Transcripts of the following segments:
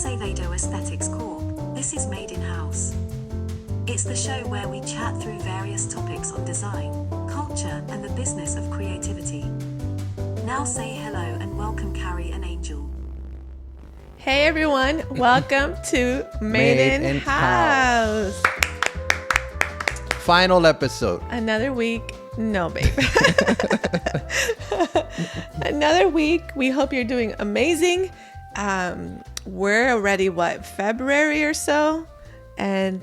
ACVDO Co. This is Made in-House. It's the show where we chat through various topics on design, culture, and the business of creativity. Now say hello and welcome Carrie and Angel. Hey everyone, welcome to Made in House. Final episode. Another week. No, babe. Another week. We hope you're doing amazing. We're already February or so, and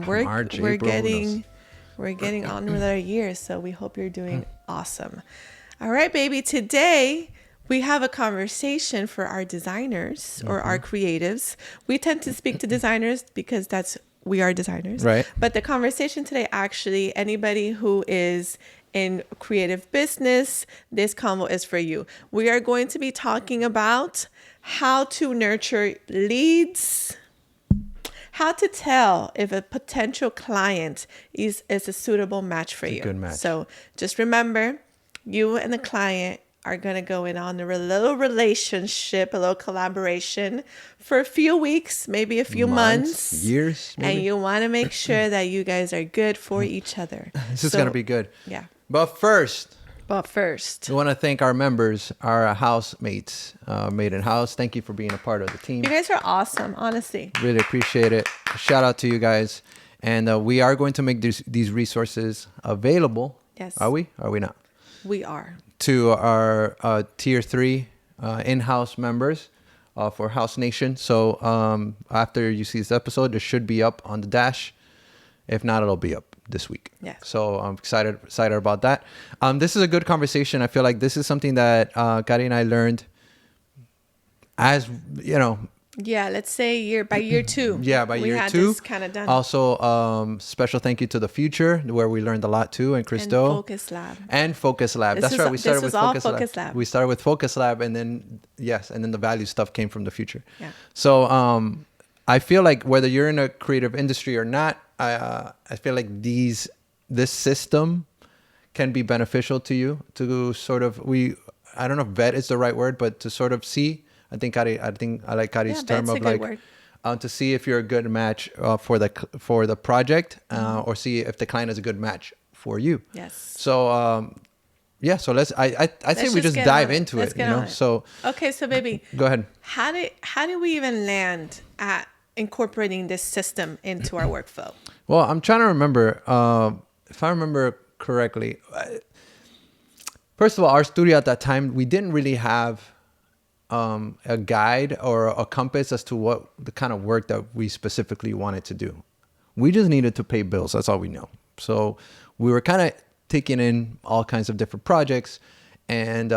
we're getting on with our year. So we hope you're doing awesome. All right, baby. Today we have a conversation for our designers or our creatives. We tend to speak to designers because we are designers. Right. But the conversation today, actually, anybody who is in creative business, this convo is for you. We are going to be talking about how to nurture leads, how to tell if a potential client is a suitable match for you. Good match. So just remember, you and the client are going to go in on a little relationship, a little collaboration for a few weeks, maybe a few months, years, maybe. And you want to make sure that you guys are good for each other. This is going to be good. Yeah. But first, we want to thank our members, our housemates, Made in House. Thank you for being a part of the team. You guys are awesome, honestly. Really appreciate it. Shout out to you guys. And we are going to make these resources available. Yes. Are we? Are we not? We are. To our tier 3 in-house members for House Nation. So after you see this episode, it should be up on the dash. If not, it'll be up this week. Yeah. So I'm excited about that. This is a good conversation. I feel like this is something that Kari and I learned as, Yeah, let's say by year 2. Yeah, by year 2. We had this kind of done. Also, special thank you to The Future, where we learned a lot too, and Christo. And Focus Lab. That's right. We started with Focus Lab. We started with Focus Lab, and then the value stuff came from The Future. Yeah. So I feel like whether you're in a creative industry or not, I feel like this system can be beneficial to you to sort of I don't know if vet is the right word, but to sort of see. I think I like Kari's term of like to see if you're a good match for the project or see if the client is a good match for you. Yes. So so let's say we just dive into it. So okay, so baby, go ahead. How do we even land at incorporating this system into our workflow? Well, I'm trying to remember if I remember correctly. First of all, our studio at that time, we didn't really have a guide or a compass as to what the kind of work that we specifically wanted to do. We just needed to pay bills. That's all we know. So we were kind of taking in all kinds of different projects. And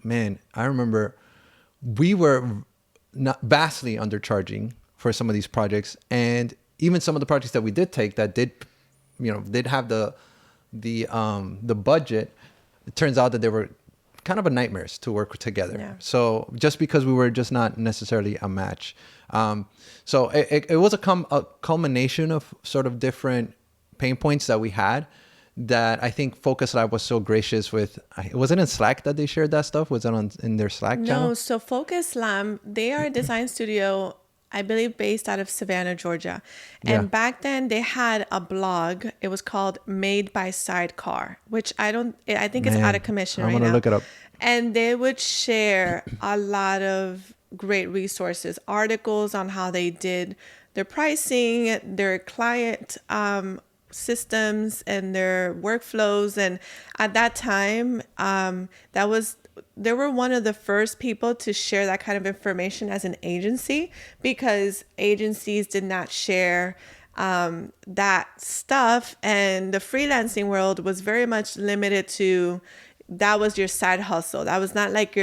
man, I remember we were not vastly undercharging for some of these projects. And even some of the projects that we did take that did have the budget, it turns out that they were kind of a nightmares to work together. Yeah. So just because we were just not necessarily a match. So it was a culmination of sort of different pain points that we had that I think Focus Lab was so gracious with. Was it in Slack that they shared that stuff? Was it in their Slack channel? No, so Focus Lab, they are a design studio, I believe, based out of Savannah, Georgia. And back then they had a blog. It was called Made by Sidecar, which I think it's out of commission right now. I'm going to look it up. And they would share a lot of great resources, articles on how they did their pricing, their client systems and their workflows. And at that time, they were one of the first people to share that kind of information as an agency, because agencies did not share that stuff. And the freelancing world was very much limited to, that was your side hustle. That was not like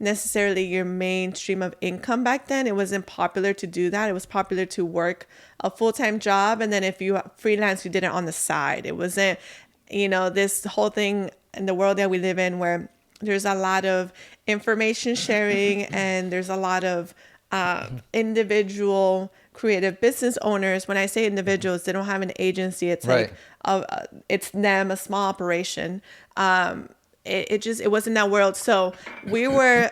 necessarily your main stream of income back then. It wasn't popular to do that. It was popular to work a full-time job. And then if you freelance, you did it on the side. It wasn't, this whole thing in the world that we live in where there's a lot of information sharing and there's a lot of individual creative business owners. When I say individuals, they don't have an agency. It's right. It's them, a small operation. It wasn't that world. So we were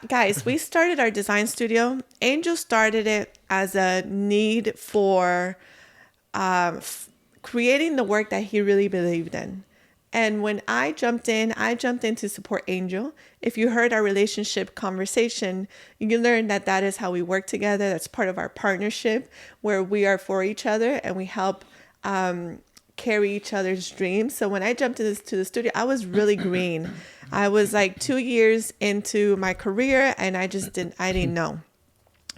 Guys, we started our design studio. Angel started it as a need for creating the work that he really believed in. And when I jumped in to support Angel. If you heard our relationship conversation, you learned that that is how we work together. That's part of our partnership, where we are for each other and we help carry each other's dreams. So when I jumped to the studio, I was really green. I was like 2 years into my career and I didn't know.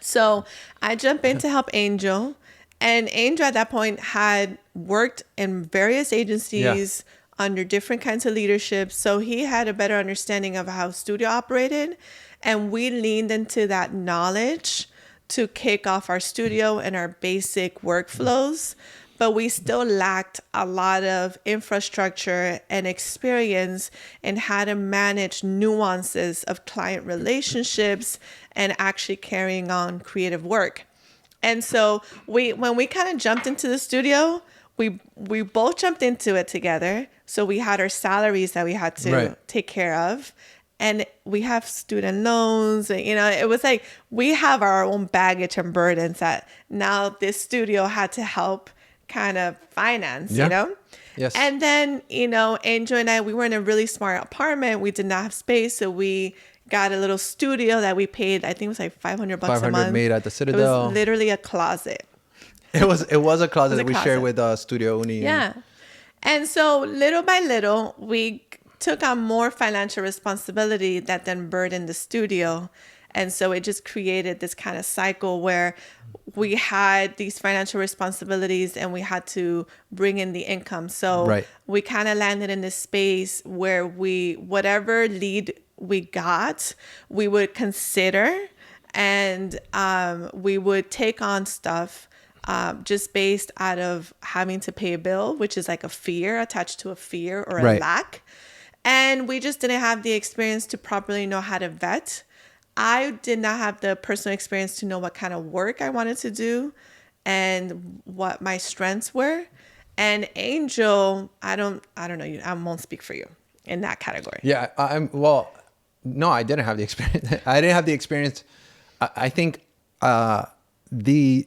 So I jumped in to help Angel. And Angel at that point had worked in various agencies under different kinds of leadership. So he had a better understanding of how studio operated. And we leaned into that knowledge to kick off our studio and our basic workflows. But we still lacked a lot of infrastructure and experience in how to manage nuances of client relationships and actually carrying on creative work. And so when we kind of jumped into the studio, we both jumped into it together. So we had our salaries that we had to take care of. And we have student loans. And, it was like we have our own baggage and burdens that now this studio had to help kind of finance, Yes. And then, Angel and I, we were in a really smart apartment. We did not have space. So we got a little studio that we paid, I think it was like $500 a month. made at the Citadel. It was literally a closet. It was a closet that we shared with Studio Uni. Yeah. And so little by little, we took on more financial responsibility that then burdened the studio. And so it just created this kind of cycle where we had these financial responsibilities and we had to bring in the income. So we kind of landed in this space where whatever lead we got, we would consider and we would take on stuff just based out of having to pay a bill, which is like a fear attached to a fear or a lack. And we just didn't have the experience to properly know how to vet. I did not have the personal experience to know what kind of work I wanted to do and what my strengths were. And Angel, I don't know you. I won't speak for you in that category. Yeah, no, I didn't have the experience. I didn't have the experience. I think the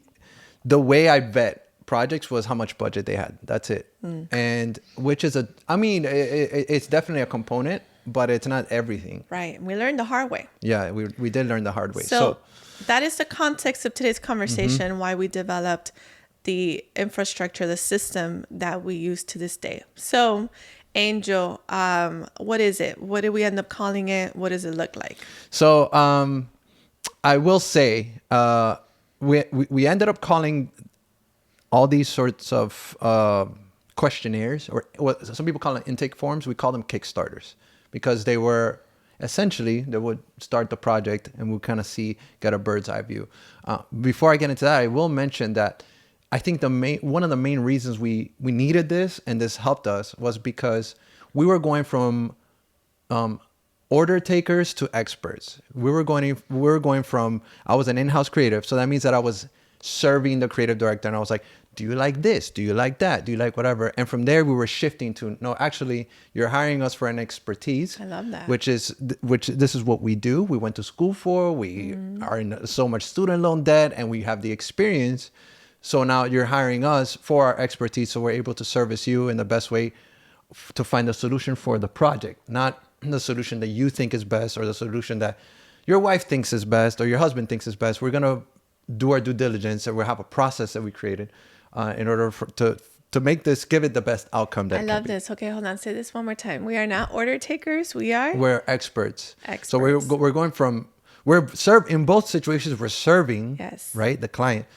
way I vet projects was how much budget they had. That's it. And which is it's definitely a component, but it's not everything. Right. We learned the hard way. Yeah, we did learn the hard way. So that is the context of today's conversation, why we developed the infrastructure, the system that we use to this day. So Angel, what is it? What did we end up calling it? What does it look like? So I will say we ended up calling all these sorts of questionnaires, or what some people call it intake forms. We call them Kickstarters because they were essentially, they would start the project and we'll kind of get a bird's eye view. Before I get into that, I will mention that I think one of the main reasons we needed this and this helped us was because we were going from order takers to experts. We were going from, I was an in-house creative, so that means that I was serving the creative director and I was like, do you like this? Do you like that? Do you like whatever? And from there we were shifting to, no, actually you're hiring us for an expertise. I love that. Which this is what we do. We went to school for, we are in so much student loan debt and we have the experience. So now you're hiring us for our expertise. So we're able to service you in the best way to find a solution for the project, not the solution that you think is best or the solution that your wife thinks is best or your husband thinks is best. We're going to do our due diligence and we'll have a process that we created in order to make this, give it the best outcome that I love this. Okay, hold on. Say this one more time. We are not order takers. We're experts. So we're going from, in both situations, we're serving, right, the client.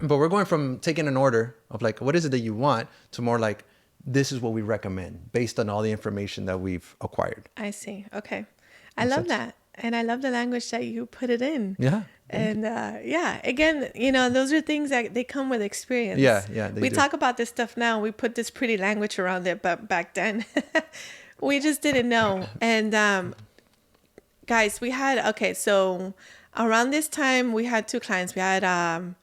But we're going from taking an order of like, what is it that you want, to more like, this is what we recommend based on all the information that we've acquired. I see. Okay. I love that. And I love the language that you put it in. Yeah. And again, those are things that they come with experience. Yeah. We talk about this stuff now. We put this pretty language around it, but back then we just didn't know. And guys, so around this time we had two clients. We had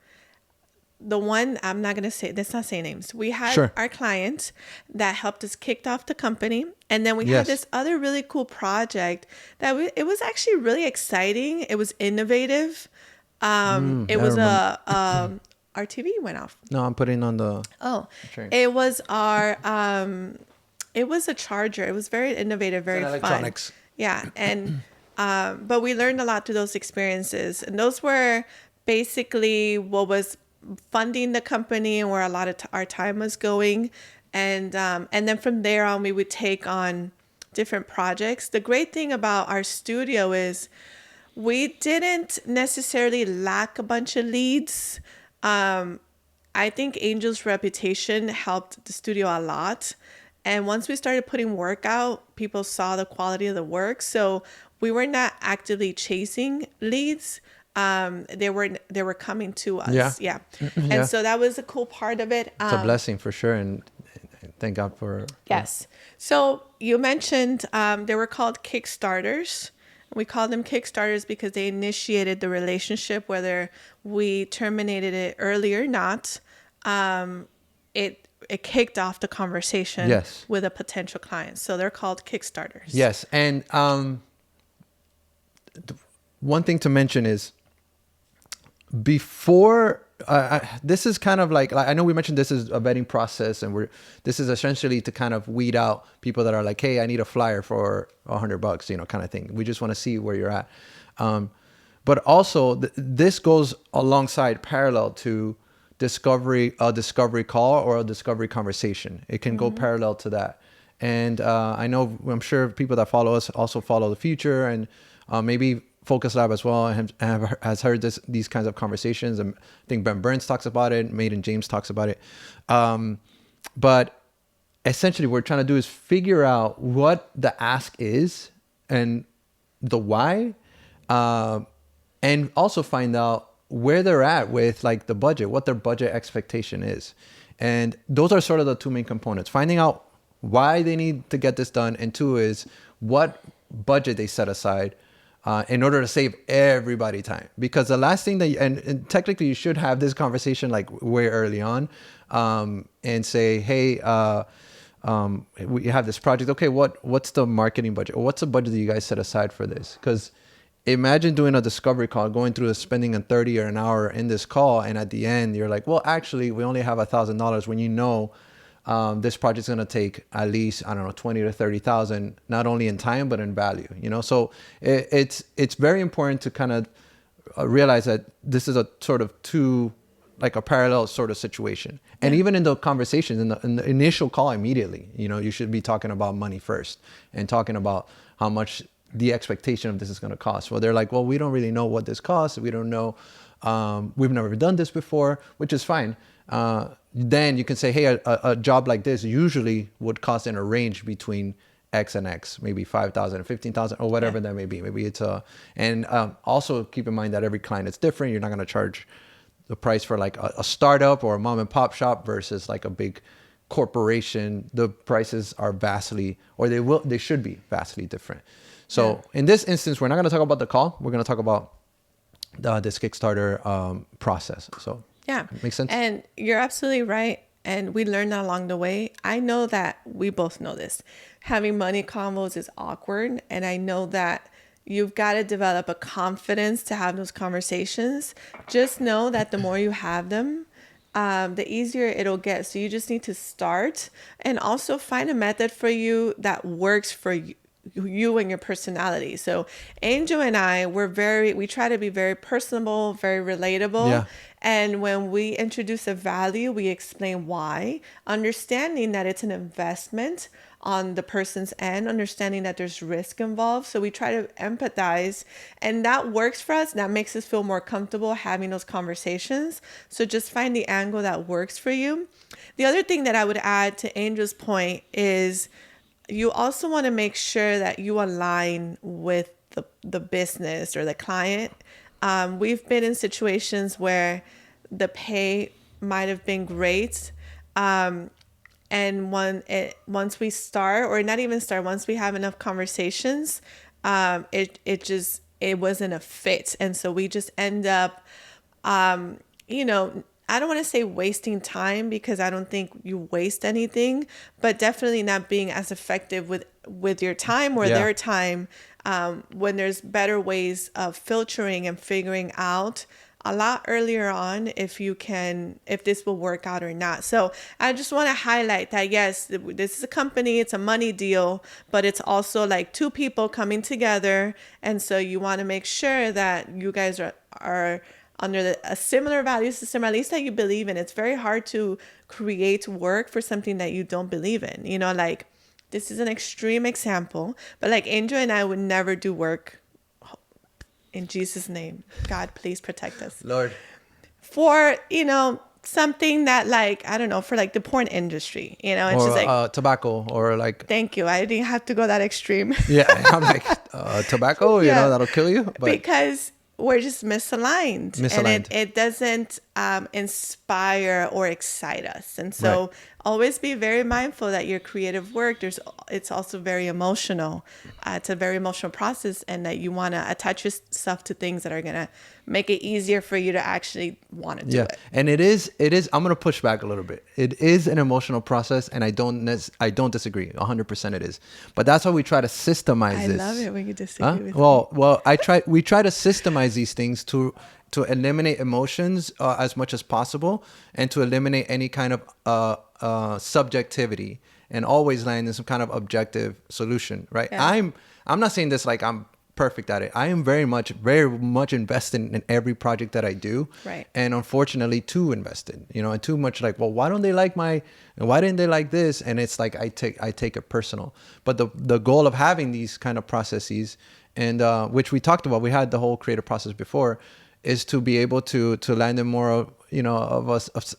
the one, I'm not going to say, let's not say names. We had Sure. our client that helped us kicked off the company. And then we Yes. had this other really cool project that it was actually really exciting. It was innovative. It I was remember. our TV went off. No, I'm putting on the Oh, train. it was it was a charger. It was very innovative, very an fun. electronics. Yeah. And, but we learned a lot through those experiences. And those were basically what was funding the company and where a lot of our time was going. And then from there on, we would take on different projects. The great thing about our studio is we didn't necessarily lack a bunch of leads. I think Angel's reputation helped the studio a lot. And once we started putting work out, people saw the quality of the work. So we were not actively chasing leads. They were coming to us. Yeah. Yeah. Yeah. And so that was a cool part of it. It's a blessing for sure, and thank God for Yes. So you mentioned they were called Kickstarters. We called them Kickstarters because they initiated the relationship, whether we terminated it early or not. It kicked off the conversation Yes. with a potential client. So they're called Kickstarters. Yes, and one thing to mention is before this is kind of like I know we mentioned this is a vetting process, and this is essentially to kind of weed out people that are like, hey, I need a flyer for $100, you know, kind of thing. We just want to see where you're at. But also this goes alongside parallel to a discovery call or a discovery conversation. It can go parallel to that. And I'm sure people that follow us also follow the future, and maybe Focus Lab as well has heard these kinds of conversations. And I think Ben Burns talks about it. Maiden James talks about it. But essentially what we're trying to do is figure out what the ask is and the why, and also find out where they're at with like the budget, what their budget expectation is. And those are sort of the two main components: finding out why they need to get this done, and two is what budget they set aside in order to save everybody time. Because the last thing and technically you should have this conversation like way early on, and say, hey, we have this project. Okay, what's the marketing budget, or what's the budget that you guys set aside for this? Because imagine doing a discovery call, going through spending a 30 or an hour in this call, and at the end you're like, well, actually we only have $1,000, when you know this project's going to take at least, I don't know, 20 to 30,000, not only in time, but in value, you know? So it's very important to kind of realize that this is a sort of like a parallel sort of situation. And even in the conversations, in the initial call immediately, you know, you should be talking about money first and talking about how much the expectation of this is going to cost. Well, they're like, well, we don't really know what this costs. We don't know. We've never done this before, which is fine. Then you can say, hey, a job like this usually would cost in a range between X and X, maybe 5,000 or 15,000 or whatever that may be. Maybe it's and also keep in mind that every client is different. You're not going to charge the price for like a startup or a mom and pop shop versus like a big corporation. The prices are vastly, or they should be vastly different. So in this instance, we're not going to talk about the call. We're going to talk about this Kickstarter process. So yeah, makes sense. And you're absolutely right. And we learned that along the way. I know that we both know this. Having money convos is awkward. And I know that you've got to develop a confidence to have those conversations. Just know that the more you have them, the easier it'll get. So you just need to start and also find a method for you that works for you and your personality. So Angel and I, we try to be very personable, very relatable. Yeah. And when we introduce a value, we explain why, understanding that it's an investment on the person's end, understanding that there's risk involved. So we try to empathize, and that works for us. That makes us feel more comfortable having those conversations. So just find the angle that works for you. The other thing that I would add to Angel's point is you also want to make sure that you align with the business or the client. We've been in situations where the pay might have been great. And once we start, or not even start, once we have enough conversations, it wasn't a fit. And so we just end up, I don't want to say wasting time, because I don't think you waste anything, but definitely not being as effective with your time or Yeah. their time, when there's better ways of filtering and figuring out a lot earlier on if this will work out or not. So I just want to highlight that, yes, this is a company, it's a money deal, but it's also like two people coming together. And so you want to make sure that you guys are under a similar value system, at least that you believe in. It's very hard to create work for something that you don't believe in. Like, this is an extreme example, but like Angel and I would never do work, in Jesus' name. God, please protect us. Lord. For, something that, like, I don't know, for like the porn industry, it's Or just like, tobacco, or like, thank you. I didn't have to go that extreme. yeah, I'm like, tobacco, Yeah. that'll kill you. But Because we're just misaligned. And it doesn't inspire or excite us. And so always be very mindful that your creative work, it's also very emotional. It's a very emotional process, and that you want to attach yourself to things that are going to make it easier for you to actually want to do it. And it is, I'm going to push back a little bit. It is an emotional process, and I don't disagree. 100% it is. But that's why we try to systemize this. I love it when you disagree with me. Well, we try to systemize these things to eliminate emotions as much as possible, and to eliminate any kind of subjectivity, and always land in some kind of objective solution, right? Yeah. I'm not saying this like I'm perfect at it. I am very much invested in every project that I do. Right. And unfortunately too invested, and too much like, well, why didn't they like this? And it's like, I take it personal. But the goal of having these kind of processes, and which we talked about, we had the whole creative process before, is to be able to land in more of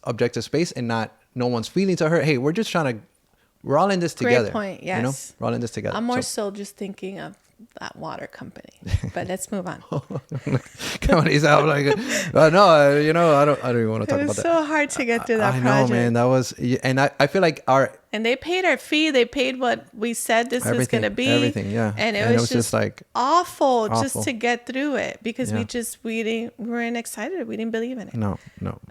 objective space, and not no one's feelings are hurt. Hey, we're all in this together. Great point. Yes. We're all in this together. I'm more so just thinking of that water company, but let's move on. Come on, he's out like, no, I don't even want to talk It about was that. so hard to get through that I project. know, man. That was, and I feel like and they paid our fee. They paid what we said this was going to be. Everything, yeah. And it was just like awful just to get through it, because we weren't excited. We didn't believe in it. No.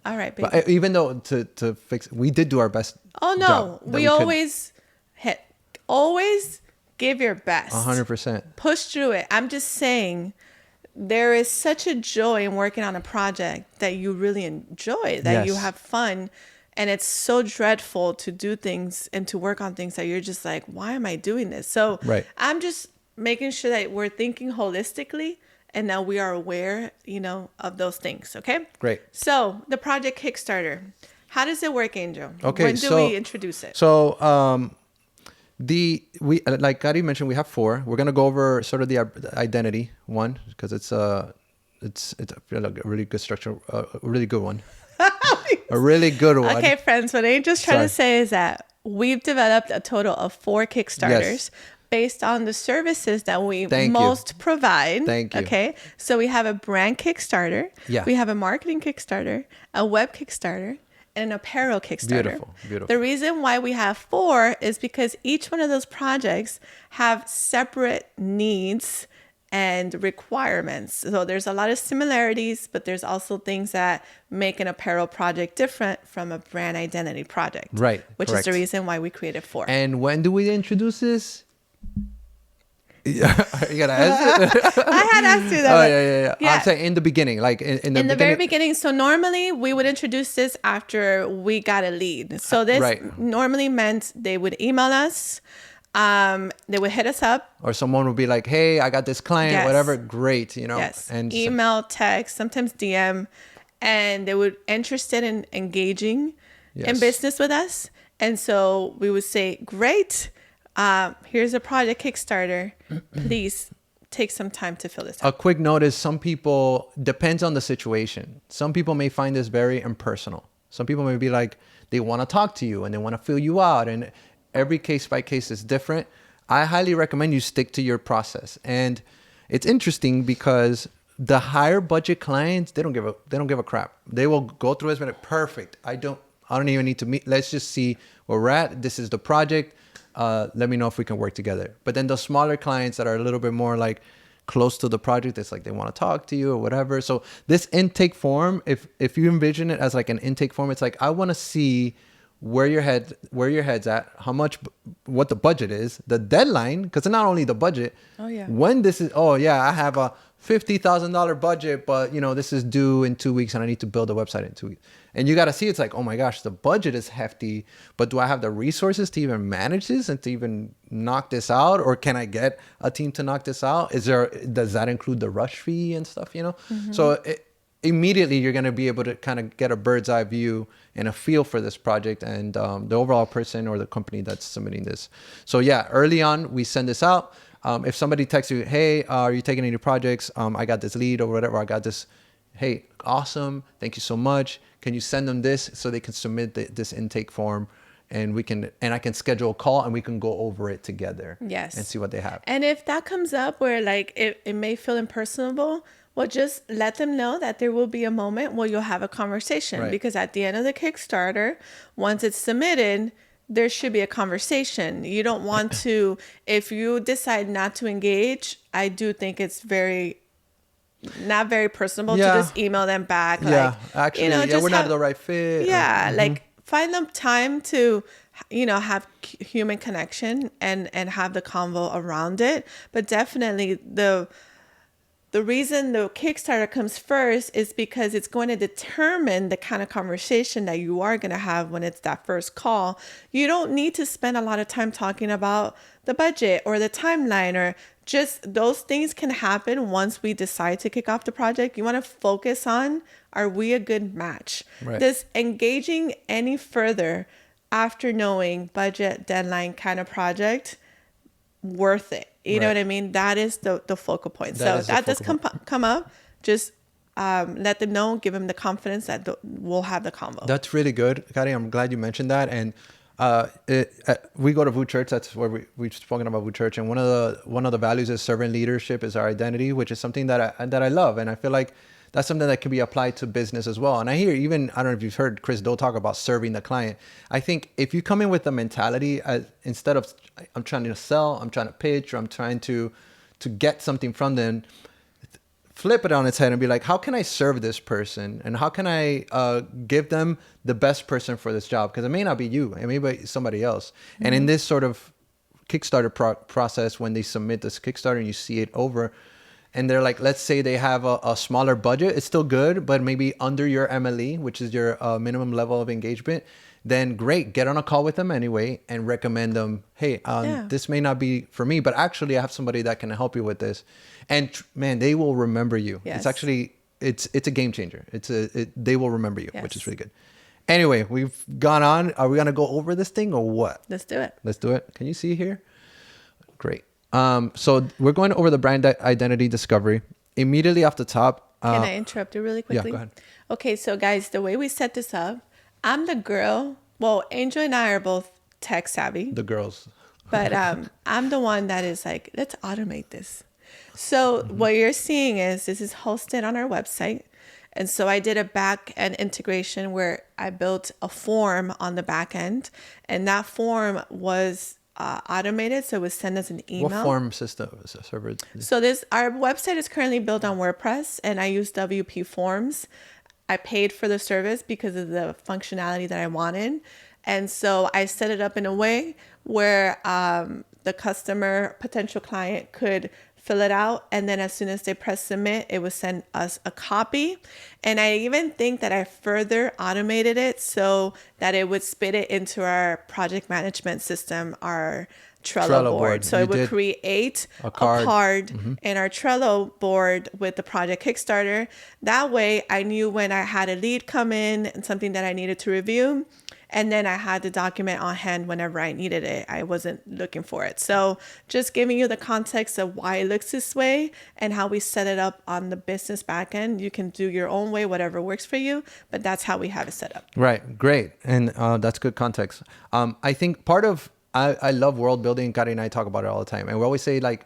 All right, baby. But even though to fix, we did do our best. Oh no, job that we always give your best. 100%. Push through it. I'm just saying, there is such a joy in working on a project that you really enjoy, that you have fun. And it's so dreadful to do things and to work on things that you're just like, why am I doing this? So I'm just making sure that we're thinking holistically, and that we are aware, of those things. Okay. Great. So the Project Kickstarter, how does it work, Angel? Okay. When do we introduce it? So, we like Gary mentioned, we have 4. We're gonna go over sort of the identity one, because it's I feel like a really good structure, a really good one, a really good one. Okay, friends, what Angel's trying to say is that we've developed a total of 4 Kickstarters based on the services that we most provide. Thank you. Okay, so we have a brand Kickstarter. Yeah. We have a marketing Kickstarter, a web Kickstarter, and an apparel Kickstarter. Beautiful. The reason why we have 4 is because each one of those projects have separate needs and requirements. So there's a lot of similarities, but there's also things that make an apparel project different from a brand identity project. Right. Which is the reason why we created 4. And when do we introduce this? You gotta ask it. I had asked you that. Oh yeah. I'm saying in the beginning, like in the very beginning. So normally we would introduce this after we got a lead. So this normally meant they would email us. They would hit us up, or someone would be like, "Hey, I got this client, whatever." Great, Yes. And email, text, sometimes DM, and they would interested in engaging in business with us. And so we would say, "Great. Here's a project Kickstarter. Please take some time to fill this out." A quick note is, some people, depends on the situation. Some people may find this very impersonal. Some people may be like, they want to talk to you and they want to fill you out, and every case by case is different. I highly recommend you stick to your process. And it's interesting because the higher budget clients, they don't give a crap. They will go through it and be like, perfect. I don't even need to meet. Let's just see where we're at. This is the project. Let me know if we can work together. But then the smaller clients that are a little bit more like, close to the project. It's like they want to talk to you or whatever. So this intake form, if you envision it as like an intake form, it's like, I want to see where your head's at, how much, what the budget is, the deadline, because not only the budget, when this is, I have a $50,000 budget, but this is due in 2 weeks and I need to build a website in 2 weeks. And you got to see, it's like, oh my gosh, the budget is hefty, but do I have the resources to even manage this and to even knock this out? Or can I get a team to knock this out? Does that include the rush fee and stuff, So immediately you're going to be able to kind of get a bird's eye view and a feel for this project and the overall person or the company that's submitting this. So yeah, early on, we send this out. If somebody texts you, hey, are you taking any projects? I got this lead or whatever. I got this. Hey, awesome. Thank you so much. Can you send them this so they can submit this intake form? And I can schedule a call and we can go over it together. Yes. And see what they have. And if that comes up where like it may feel impersonable, well, just let them know that there will be a moment where you'll have a conversation. Right. Because at the end of the Kickstarter, once it's submitted, there should be a conversation. You don't want to, if you decide not to engage, I do think it's not very personable to just email them back. Yeah, like, actually, we're not the right fit. Yeah, like find them time to, have human connection and have the convo around it. But definitely the reason the Kickstarter comes first is because it's going to determine the kind of conversation that you are going to have when it's that first call. You don't need to spend a lot of time talking about the budget or the timeline, or just those things can happen once we decide to kick off the project. You want to focus on, are we a good match? Right. Does engaging any further after knowing budget, deadline kind of project worth it? You know what I mean? That is the focal point. So that does come up. Just let them know, give them the confidence that we'll have the convo. That's really good, Kari. I'm glad you mentioned that. And we go to VU Church. That's where we've spoken about VU Church. And one of the values is servant leadership is our identity, which is something that I love. And I feel like that's something that can be applied to business as well. And I hear I don't know if you've heard Chris Do talk about serving the client. I think if you come in with the mentality, instead of I'm trying to sell, I'm trying to pitch, or I'm trying to get something from them, flip it on its head and be like, how can I serve this person? And how can I give them the best person for this job? Because it may not be you, it may be somebody else. Mm-hmm. And in this sort of Kickstarter process, when they submit this Kickstarter and you see it over, and they're like, let's say they have a smaller budget, it's still good, but maybe under your MLE, which is your minimum level of engagement, then great, get on a call with them anyway and recommend them, hey, this may not be for me, but actually I have somebody that can help you with this. And man, they will remember you. Yes. It's actually, it's a game changer. They will remember you, which is really good. Anyway, we've gone on. Are we going to go over this thing or what? Let's do it. Let's do it. Can you see here? Great. So we're going over the brand identity discovery. Immediately off the top. Can I interrupt you really quickly? Yeah, go ahead. Okay, so guys, the way we set this up, I'm the girl. Well, Angel and I are both tech savvy. The girls. But I'm the one that is like, let's automate this. So what you're seeing is this is hosted on our website. And so I did a back end integration where I built a form on the back end. And that form was automated, so it would send us an email. What form system server? So our website is currently built on WordPress, and I use WP Forms. I paid for the service because of the functionality that I wanted, and so I set it up in a way where the customer, potential client, could fill it out, and then as soon as they press submit, it would send us a copy. And I even think that I further automated it so that it would spit it into our project management system, our Trello board. So it would create a card in our Trello board with the Project Kickstarter. That way I knew when I had a lead come in and something that I needed to review, and then I had the document on hand whenever I needed it. I wasn't looking for it. So just giving you the context of why it looks this way and how we set it up on the business backend. You can do your own way, whatever works for you, but that's how we have it set up. Right. Great. And that's good context. I think part of, I love world building. Kari and I talk about it all the time. And we always say like,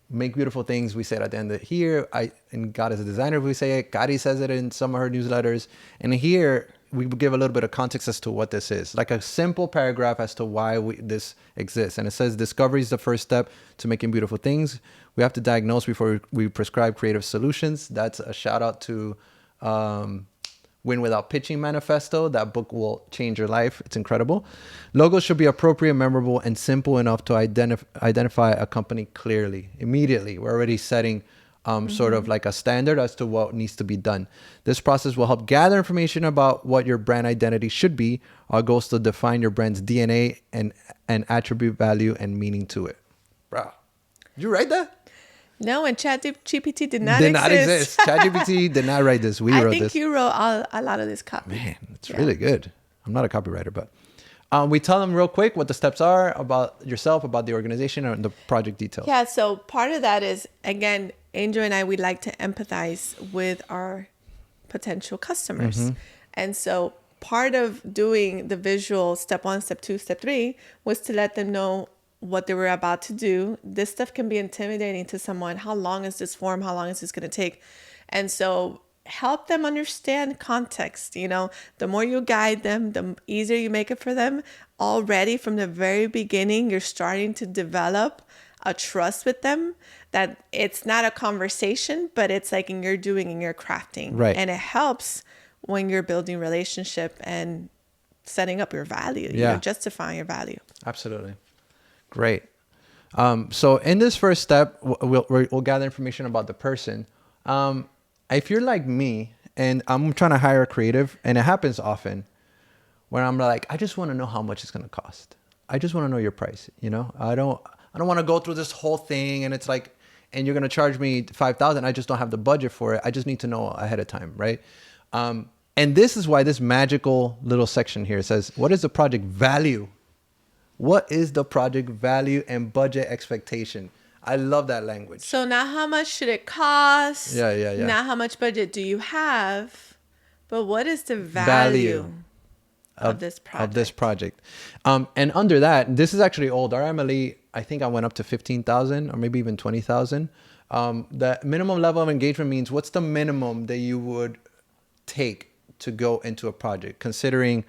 make beautiful things. We say it at the end of here. And God is a designer. We say it. Kari says it in some of her newsletters. And here, we give a little bit of context as to what this is, like a simple paragraph as to why this exists. And it says, discovery is the first step to making beautiful things. We have to diagnose before we prescribe creative solutions. That's a shout out to Win Without Pitching Manifesto. That book will change your life. It's incredible. Logos should be appropriate, memorable, and simple enough to identify a company clearly. Immediately, we're already setting sort of like a standard as to what needs to be done. This process will help gather information about what your brand identity should be. Our goal is to define your brand's DNA and attribute value and meaning to it. Bro, did you write that? No, and ChatGPT did not exist. ChatGPT did not write this. We wrote this. I think you wrote a lot of this copy. Man, it's really good. I'm not a copywriter, but we tell them real quick what the steps are about yourself, about the organization, and the project details. Yeah, so part of that is, again, Angel and I, we like to empathize with our potential customers. Mm-hmm. And so part of doing the visual step 1, step 2, step 3 was to let them know what they were about to do. This stuff can be intimidating to someone. How long is this form? How long is this going to take? And so help them understand context. You know, the more you guide them, the easier you make it for them. Already from the very beginning, you're starting to develop a trust with them, that it's not a conversation, but it's like in your doing and your crafting. Right. And it helps when you're building relationship and setting up your value, you know, justifying your value. Absolutely. Great. So in this first step, we'll gather information about the person. If you're like me and I'm trying to hire a creative, and it happens often, when I'm like, I just want to know how much it's going to cost. I just want to know your price. You know, I don't want to go through this whole thing and it's like, and you're going to charge me $5,000. I just don't have the budget for it. I just need to know ahead of time. Right. And this is why this magical little section here says, what is the project value? What is the project value and budget expectation? I love that language. So now how much should it cost? Yeah. Now how much budget do you have? But what is the value of this project? And under that, this is actually old. Our MLE, I think I went up to 15,000 or maybe even 20,000. The minimum level of engagement means what's the minimum that you would take to go into a project, considering...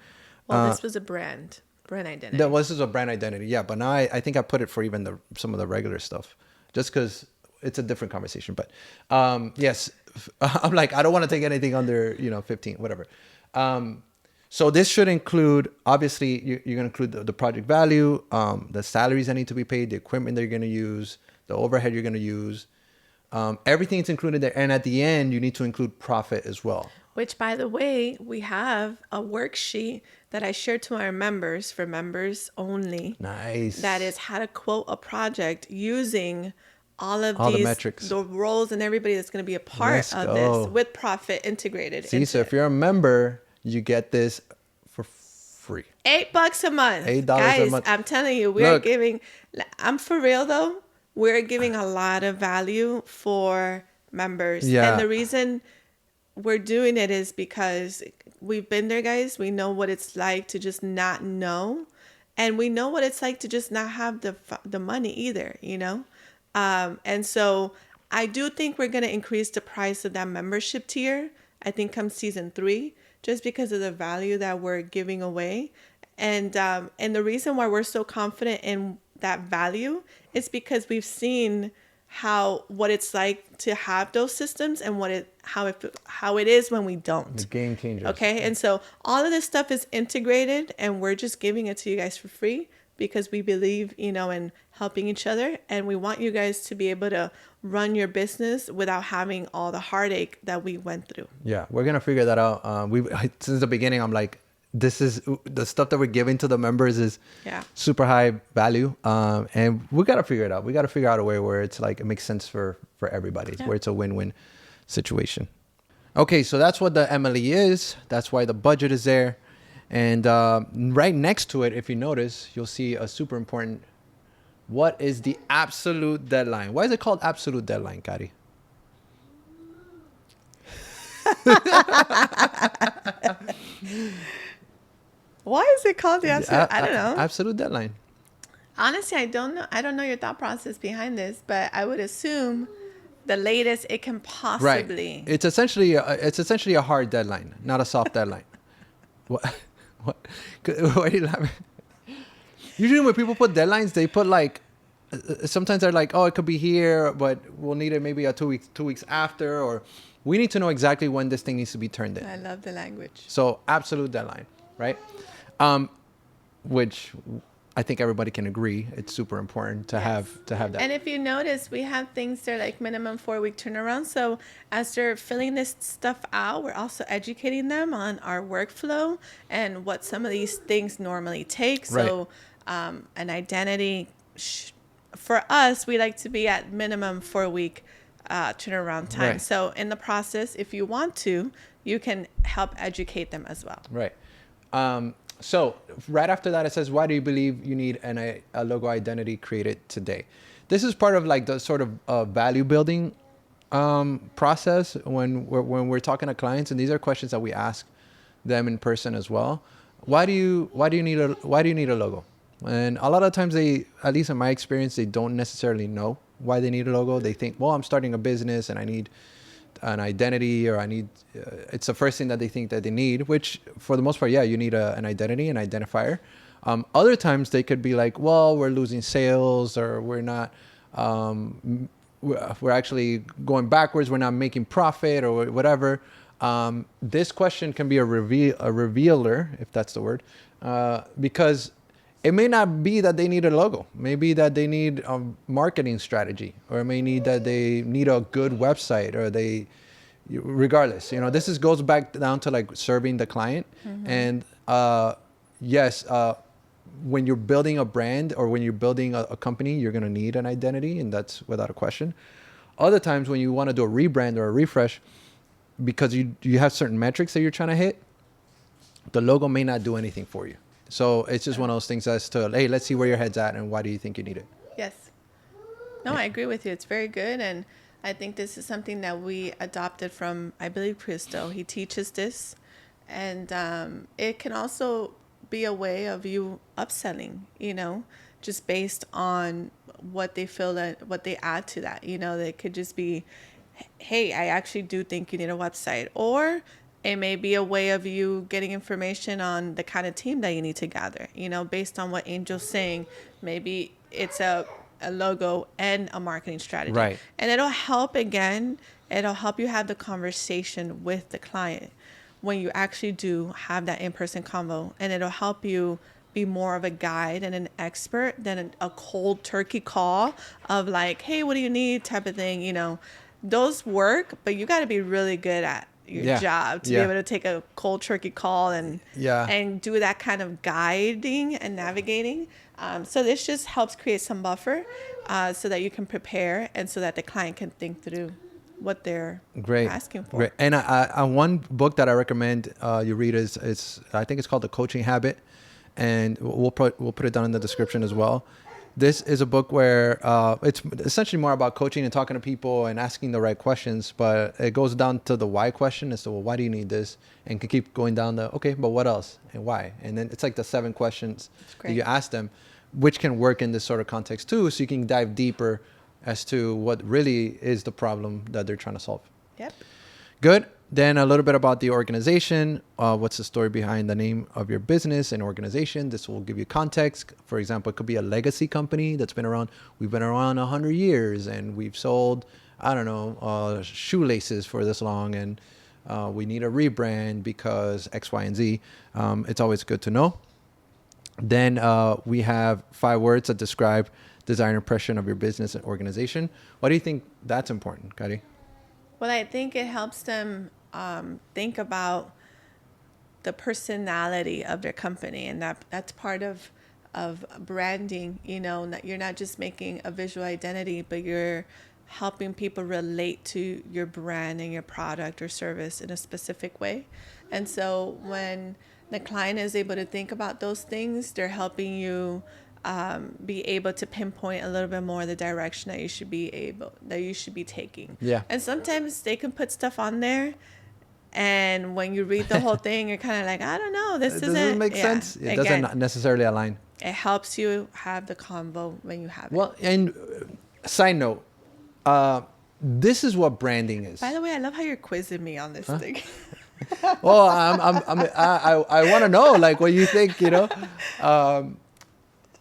Well, this was a brand identity. This is a brand identity, yeah. But now I think I put it for even some of the regular stuff, just because it's a different conversation. But yes, I'm like, I don't want to take anything under 15, whatever. So this should include, obviously, you're going to include the project value, the salaries that need to be paid, the equipment that you're going to use, the overhead you're going to use. Everything's included there, and at the end, you need to include profit as well. Which, by the way, we have a worksheet that I shared to our members, for members only. Nice. That is how to quote a project using all these the metrics, the roles, and everybody that's going to be a part of this with profit integrated. See, so if you're a member, you get this for free. $8 a month. $8 Guys, a month. I'm telling you, I'm for real though. We're giving a lot of value for members. Yeah. And the reason we're doing it is because we've been there, guys. We know what it's like to just not know. And we know what it's like to just not have the money either, And so I do think we're going to increase the price of that membership tier, I think come season 3, just because of the value that we're giving away. And the reason why we're so confident in that value is because we've seen what it's like to have those systems and how it is when we don't. The game changers. Okay, and so all of this stuff is integrated, and we're just giving it to you guys for free because we believe, in helping each other, and we want you guys to be able to run your business without having all the heartache that we went through. Yeah, we're gonna figure that out. Since the beginning, I'm like, this is the stuff that we're giving to the members is super high value, and we got to figure it out. We got to figure out a way where it's like it makes sense for everybody, where it's a win-win situation. Okay, so that's what the MLE is. That's why the budget is there, and right next to it, if you notice, you'll see a super important. What is the absolute deadline? Why is it called absolute deadline, Kari? Why is it called the absolute? I don't know. Absolute deadline. Honestly, I don't know. I don't know your thought process behind this, but I would assume the latest it can possibly. Right. It's essentially a hard deadline, not a soft deadline. What? What? Why are you laughing? Usually when people put deadlines, they put like, sometimes they're like, oh, it could be here, but we'll need it maybe 2 weeks after, or we need to know exactly when this thing needs to be turned in. I love the language. So absolute deadline, right? Which I think everybody can agree. It's super important to have that. And if you notice, we have things that are like minimum 4-week turnaround. So as they're filling this stuff out, we're also educating them on our workflow and what some of these things normally take. So an identity, for us, we like to be at minimum 4-week turnaround time. Right. So in the process, if you want to, you can help educate them as well. Right. So right after that, it says, why do you believe you need a logo identity created today? This is part of like the sort of value building process when we're talking to clients, and these are questions that we ask them in person as well. Why do you need a logo? And a lot of times they, at least in my experience, they don't necessarily know why they need a logo. They think, well, I'm starting a business and I need an identity, or I need, it's the first thing that they think that they need, which for the most part, yeah, you need an identity, an identifier. Other times they could be like, well, we're losing sales, or we're not, we're actually going backwards. We're not making profit, or whatever. This question can be a revealer, if that's the word, because it may not be that they need a logo. Maybe that they need a marketing strategy, or it may need that they need a good website, or regardless, this goes back down to like serving the client. And yes, when you're building a brand, or when you're building a company, you're going to need an identity, and that's without a question. Other times when you want to do a rebrand or a refresh, because you have certain metrics that you're trying to hit, the logo may not do anything for you. So it's just one of those things as to, hey, let's see where your head's at and why do you think you need it? Yes. No, I agree with you. It's very good. And I think this is something that we adopted from, I believe, Cristo. He teaches this. And it can also be a way of you upselling, just based on what they feel that, what they add to that. They could just be, hey, I actually do think you need a website. Or it may be a way of you getting information on the kind of team that you need to gather, based on what Angel's saying. Maybe it's a logo and a marketing strategy. Right. And it'll help you have the conversation with the client when you actually do have that in-person convo. And it'll help you be more of a guide and an expert than a cold turkey call of like, hey, what do you need type of thing. Those work, but you got to be really good at your job to be able to take a cold turkey call and do that kind of guiding and navigating. So this just helps create some buffer so that you can prepare and so that the client can think through what they're asking for. Great. And one book that I recommend you read is I think it's called The Coaching Habit, and we'll put it down in the description as well. This is a book where it's essentially more about coaching and talking to people and asking the right questions, but it goes down to the why question as to, well, why do you need this? And can keep going down the, okay, but what else and why? And then it's like the 7 questions that you ask them, which can work in this sort of context too, so you can dive deeper as to what really is the problem that they're trying to solve. Yep. Good. Then a little bit about the organization. What's the story behind the name of your business and organization? This will give you context. For example, it could be a legacy company that's been around. We've been around 100 years and we've sold, shoelaces for this long, and we need a rebrand because X, Y, and Z. It's always good to know. Then we have 5 words that describe desired impression of your business and organization. Why do you think that's important, Kari? Well, I think it helps them think about the personality of their company, and that's part of branding. That you're not just making a visual identity, but you're helping people relate to your brand and your product or service in a specific way. And so when the client is able to think about those things, they're helping you be able to pinpoint a little bit more the direction that you should be taking. Yeah. And sometimes they can put stuff on there, and when you read the whole thing, you're kind of like, I don't know, this doesn't make sense. It doesn't necessarily align. It helps you have the convo when you have it. Well, and side note, this is what branding is. By the way, I love how you're quizzing me on this thing. Well, I want to know, like, what you think,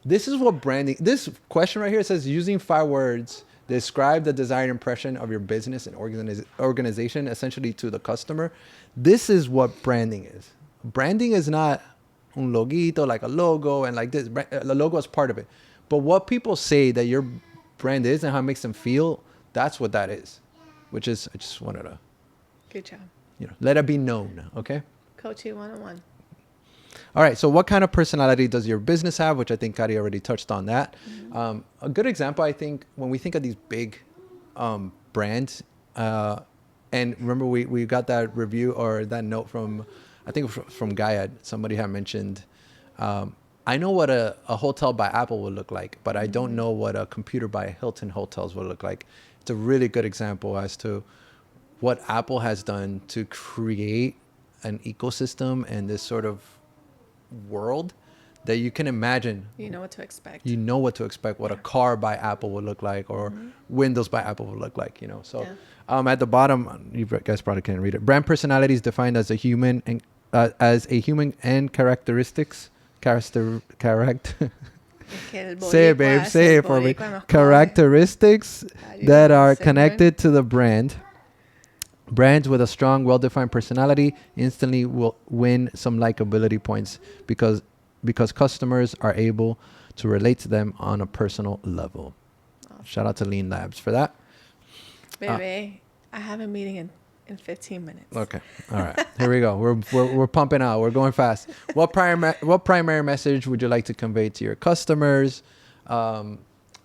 this is what branding, this question right here says, using 5 words, describe the desired impression of your business and organization, essentially to the customer. This is what branding is. Branding is not un loguito, like a logo, and like this. The logo is part of it. But what people say that your brand is and how it makes them feel, that's what that is. Which is, I just wanted to, Good job. let it be known, okay? Coaching 101. All right, so what kind of personality does your business have? Which I think Kari already touched on that. A good example, I think, when we think of these big brands, and remember we got that review or that note from, I think from Guyad. Somebody had mentioned, I know what a hotel by Apple would look like, but I don't know what a computer by Hilton Hotels would look like. It's a really good example as to what Apple has done to create an ecosystem and this sort of world that you can imagine. You know what to expect. You know what to expect, what a car by Apple would look like, or Windows by Apple would look like, So at the bottom, you guys probably can't read it. Brand personality is defined as a human and characteristics. Say it, babe. Say it for me. Characteristics that are connected to the brand. Brands with a strong, well-defined personality instantly will win some likability points because customers are able to relate to them on a personal level. Awesome. Shout out to Lean Labs for that. Baby, I have a meeting in 15 minutes. Okay. All right. Here we go. We're pumping out. We're going fast. What primary message would you like to convey to your customers?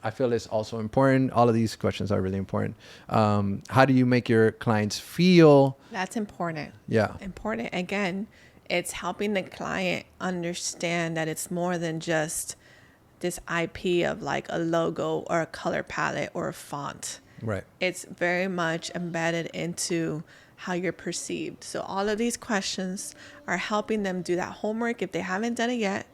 I feel it's also important. All of these questions are really important. How do you make your clients feel? That's important. Yeah. Important. Again, it's helping the client understand that it's more than just this IP of like a logo or a color palette or a font. Right. It's very much embedded into how you're perceived. So all of these questions are helping them do that homework. If they haven't done it yet,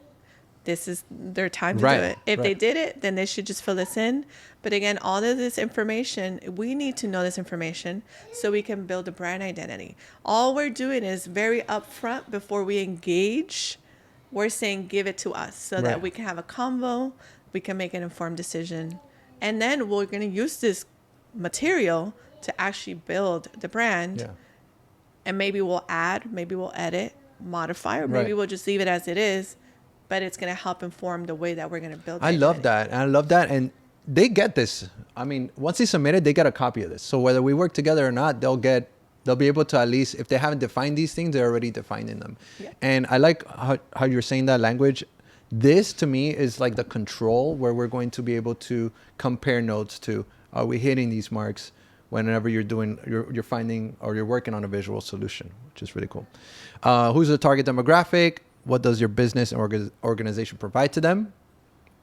this is their time to do it. If they did it, then they should just fill this in. But again, all of this information, we need to know this information so we can build a brand identity. All we're doing is very upfront before we engage. We're saying, give it to us so that we can have a convo. We can make an informed decision. And then we're going to use this material to actually build the brand. Yeah. And maybe we'll add, maybe we'll edit, modify, or maybe we'll just leave it as it is. But it's going to help inform the way that we're going to build it. I love that. And they get this. I mean, once they submit it, they get a copy of this. So whether we work together or not, they'll be able to, at least, if they haven't defined these things, they're already defining them. Yeah. And I like how you're saying that language. This, to me, is like the control where we're going to be able to compare notes to, are we hitting these marks whenever you're finding or you're working on a visual solution, which is really cool. Who's the target demographic? What does your business and organization provide to them?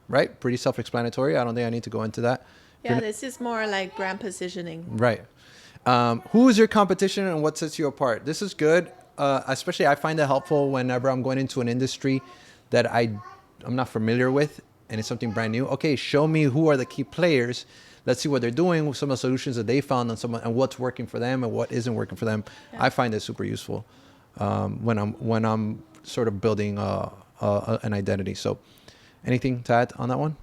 Right? Pretty self-explanatory. I don't think I need to go into that. Yeah, this is more like brand positioning. Right. Who is your competition and what sets you apart? This is good. Especially I find it helpful whenever I'm going into an industry that I'm not familiar with and it's something brand new. Okay, show me who are the key players. Let's see what they're doing, some of the solutions that they found and what's working for them and what isn't working for them. Yeah. I find it super useful when I'm sort of building an identity. So anything to add on that one?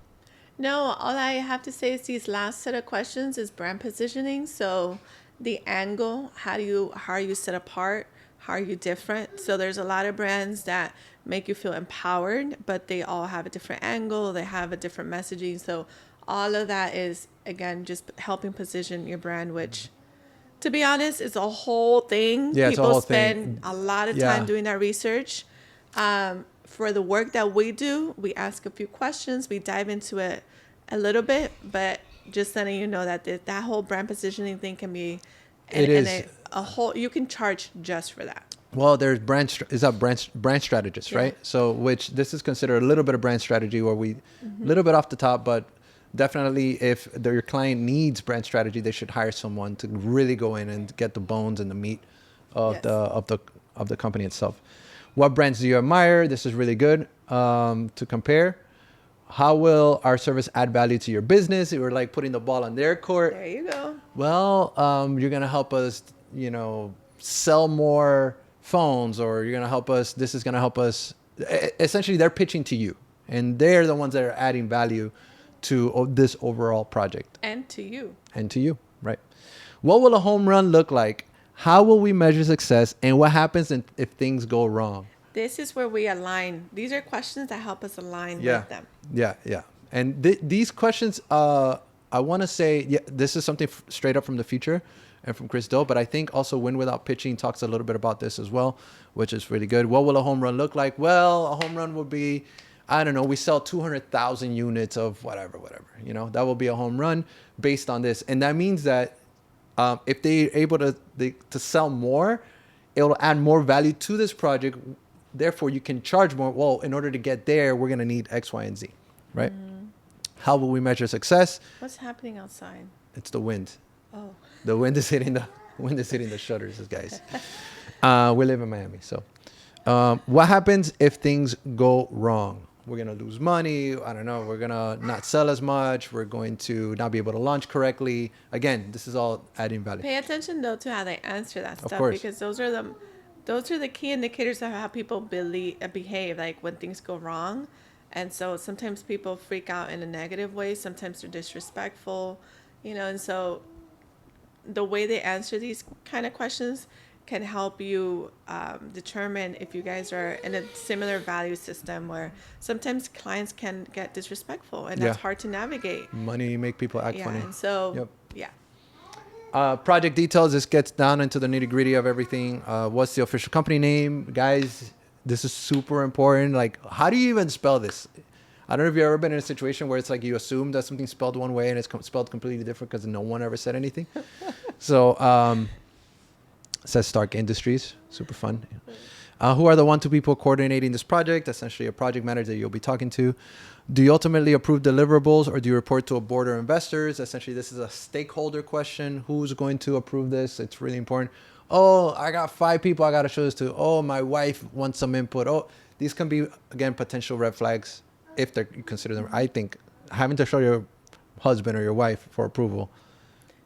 No, all I have to say is these last set of questions is brand positioning. So the angle, how are you set apart? How are you different? So there's a lot of brands that make you feel empowered, but they all have a different angle. They have a different messaging. So all of that is, again, just helping position your brand, which, to be honest, is a whole thing. Yeah, People spend a lot of time doing that research. For the work that we do, we ask a few questions. We dive into it a little bit, but just letting you know that that whole brand positioning thing can be a whole. You can charge just for that. Well, there's brand strategists, right? So which this is considered a little bit of brand strategy, where we little bit off the top, but definitely if your client needs brand strategy, they should hire someone to really go in and get the bones and the meat of the company itself. What brands do you admire? This is really good to compare. How will our service add value to your business? We're like putting the ball on their court. There you go. Well, you're going to help us, sell more phones, or you're going to help us, this is going to help us. Essentially, they're pitching to you, and they're the ones that are adding value to this overall project. And to you. And to you, right? What will a home run look like? How will we measure success? And what happens if things go wrong? This is where we align. These are questions that help us align with them. Yeah. And these questions, I want to say, this is something straight up from the future and from Chris Doe, but I think also Win Without Pitching talks a little bit about this as well, which is really good. What will a home run look like? Well, a home run would be, I don't know, we sell 200,000 units of whatever, that will be a home run based on this. And that means that if they're able to sell more, it'll add more value to this project. Therefore, you can charge more. Well, in order to get there, we're going to need X, Y, and Z, right? How will we measure success? What's happening outside? It's the wind. Oh. The wind is hitting the shutters, guys. We live in Miami, so what happens if things go wrong? We're gonna lose money. I don't know. We're gonna not sell as much. We're going to not be able to launch correctly. Again, this is all adding value. Pay attention though to how they answer that stuff, course. because those are the key indicators of how people behave, like when things go wrong. And so sometimes people freak out in a negative way. Sometimes they're disrespectful, and so the way they answer these kind of questions can help you determine if you guys are in a similar value system, where sometimes clients can get disrespectful, and that's hard to navigate. Money make people act funny. And so, project details. This gets down into the nitty gritty of everything. What's the official company name? Guys, this is super important. Like, how do you even spell this? I don't know if you've ever been in a situation where it's like you assume that something's spelled one way and it's spelled completely different because no one ever said anything. So, it says Stark Industries. Super fun. Who are the 1-2 people coordinating this project? Essentially a project manager that you'll be talking to. Do you ultimately approve deliverables, or do you report to a board or investors? Essentially, this is a stakeholder question. Who's going to approve this? It's really important. Oh, I got 5 people I got to show this to. Oh, my wife wants some input. Oh, these can be, again, potential red flags if you consider them. I think having to show your husband or your wife for approval.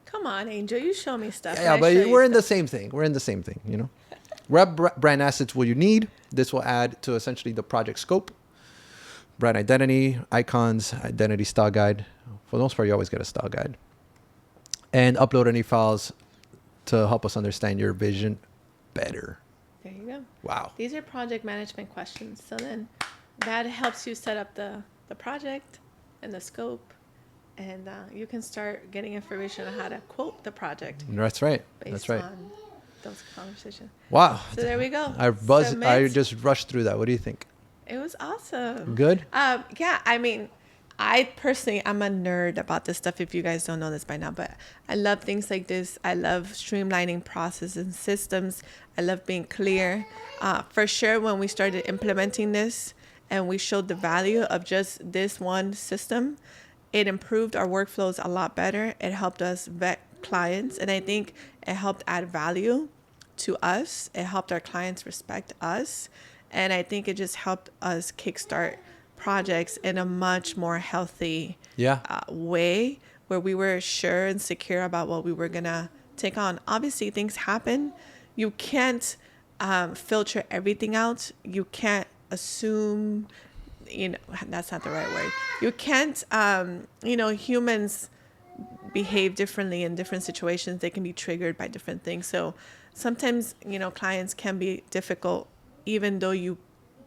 Come on, Angel, you show me stuff. Yeah, but we're in the same thing. We're in the same thing, What brand assets will you need? This will add to essentially the project scope. Brand identity, icons, identity style guide. For the most part, you always get a style guide. And upload any files to help us understand your vision better. There you go. Wow. These are project management questions. So then that helps you set up the project and the scope. And you can start getting information on how to quote the project. That's right. Based on those conversations. Wow. So there we go. I just rushed through that. What do you think? It was awesome. Good? Yeah, I mean, I personally, I'm a nerd about this stuff, if you guys don't know this by now, but I love things like this. I love streamlining processes and systems. I love being clear. For sure, when we started implementing this and we showed the value of just this one system, it improved our workflows a lot better. It helped us vet clients, and I think it helped add value to us. It helped our clients respect us, and I think it just helped us kickstart projects in a much more healthy way, where we were sure and secure about what we were gonna take on. Obviously, things happen. You can't filter everything out. You can't assume. That's not the right word. You can't, humans behave differently in different situations. They can be triggered by different things. So sometimes, clients can be difficult even though you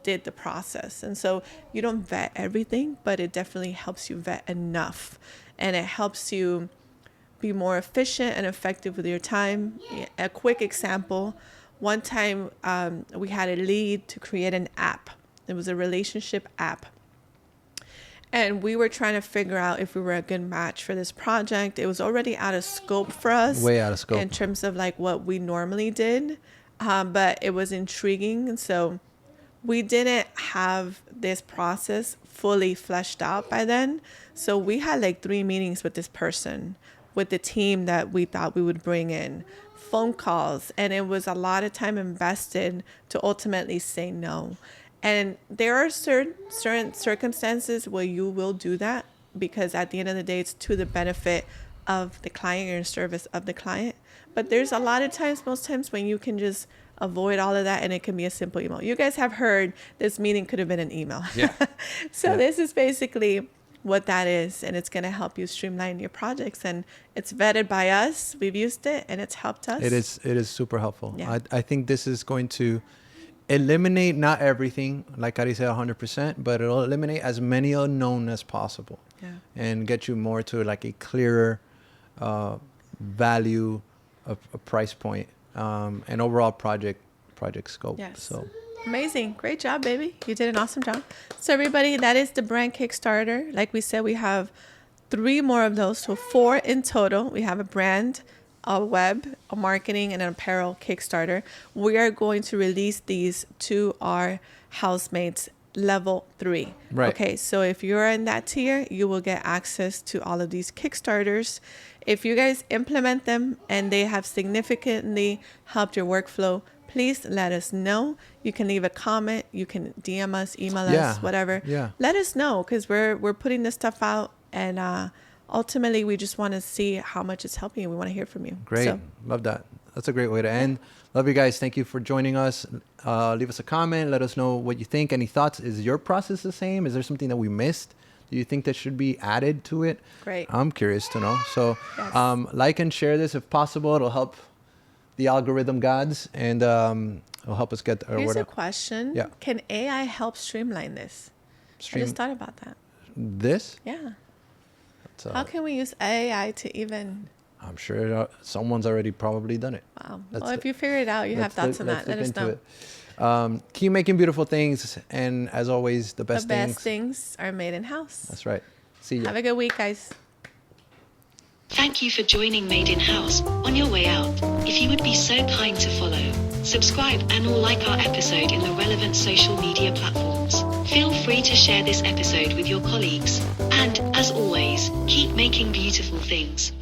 did the process. And so you don't vet everything, but it definitely helps you vet enough. And it helps you be more efficient and effective with your time. A quick example, one time we had a lead to create an app. It was a relationship app. And we were trying to figure out if we were a good match for this project. It was already out of scope for us. Way out of scope. In terms of like what we normally did. But it was intriguing. And so we didn't have this process fully fleshed out by then. So we had like 3 meetings with this person, with the team that we thought we would bring in, phone calls. And it was a lot of time invested to ultimately say no. And there are certain circumstances where you will do that, because at the end of the day, it's to the benefit of the client or service of the client. But there's a lot of times, most times, when you can just avoid all of that, and it can be a simple email. You guys have heard this meeting could have been an email. Yeah. So Yeah. this is basically what that is, and it's going to help you streamline your projects, and it's vetted by us. We've used it and it's helped us. It is super helpful. Yeah. I think this is going to eliminate, not everything, like Ari said, 100%, but it'll eliminate as many unknown as possible. Yeah. And get you more to like a clearer value of a price point, and overall project scope. Yes. So Amazing. Great job, baby. You did an awesome job. So everybody, that is the brand Kickstarter. Like we said, we have 3 more of those. So 4 in total. We have a brand, a web, a marketing, and an apparel Kickstarter. We are going to release these to our housemates level 3. Right. Okay. So if you're in that tier, you will get access to all of these Kickstarters. If you guys implement them and they have significantly helped your workflow, please let us know. You can leave a comment. You can DM us, email us, whatever. Yeah. Let us know, because we're putting this stuff out, and ultimately we just want to see how much it's helping you. We want to hear from you. great. So, Love that. That's a great way to end. Love you guys. Thank you for joining us. Leave us a comment. Let us know what you think. Any thoughts? Is your process the same? Is there something that we missed? Do you think that should be added to it? Great. I'm curious to know. So Yes. like and share this if possible. It'll help the algorithm gods, and it'll help us get here's a question. Yeah. Can AI help streamline this? I just thought about that. this. Yeah. So How can we use AI to even... I'm sure someone's already probably done it. Wow. Let's- Well, if you figure it out, you have thoughts on that. Let us know. Keep making beautiful things, and as always, the best The best things. things are made in-house. That's right. See you. Have a good week, guys. Thank you for joining Made in House. On your way out, if you would be so kind to follow, subscribe, and or like our episode in the relevant social media platforms. Feel free to share this episode with your colleagues. And, as always, keep making beautiful things.